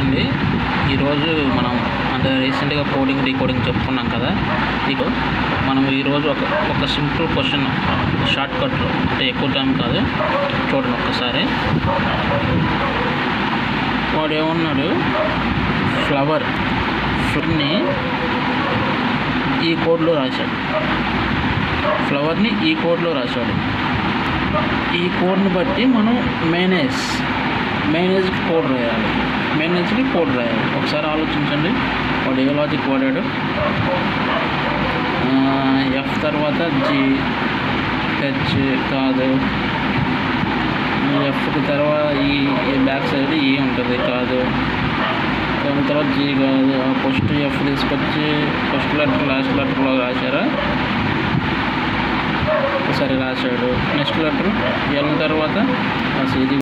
చూడండి, ఈరోజు మనం అంటే రీసెంట్గా కోడింగ్ డీకోడింగ్ చెప్పుకున్నాం కదా. ఇక మనం ఈరోజు ఒక సింపుల్ క్వశ్చన్ షార్ట్ కట్లో, అంటే ఎక్కువ టైం కాదు, చూడండి ఒక్కసారి. వాడు ఏమన్నాడు, ఫ్లవర్ని ఈ కోడ్లో రాశాడు. ఫ్లవర్ని ఈ కోడ్లో రాశాడు. ఈ కోడ్ని బట్టి మనం మేనేజ్కి కోడ్ రాయాలి. ఒకసారి ఆలోచించండి, వాడు ఏ లాజిక్ వాడాడు. ఎఫ్ తర్వాత జి, హెచ్ కాదు, ఎఫ్కి తర్వాత ఈ బ్యాక్ సైడ్ ఈ ఉంటుంది కాదు, దాని తర్వాత జీ కాదు. ఫస్ట్ ఎఫ్ తీసుకొచ్చి ఫస్ట్ లెటర్ లాస్ట్ లెటర్లో రాశారా, ఒకసారి రాశాడు. నెక్స్ట్ లెటర్ ఎల్ తర్వాత ఇది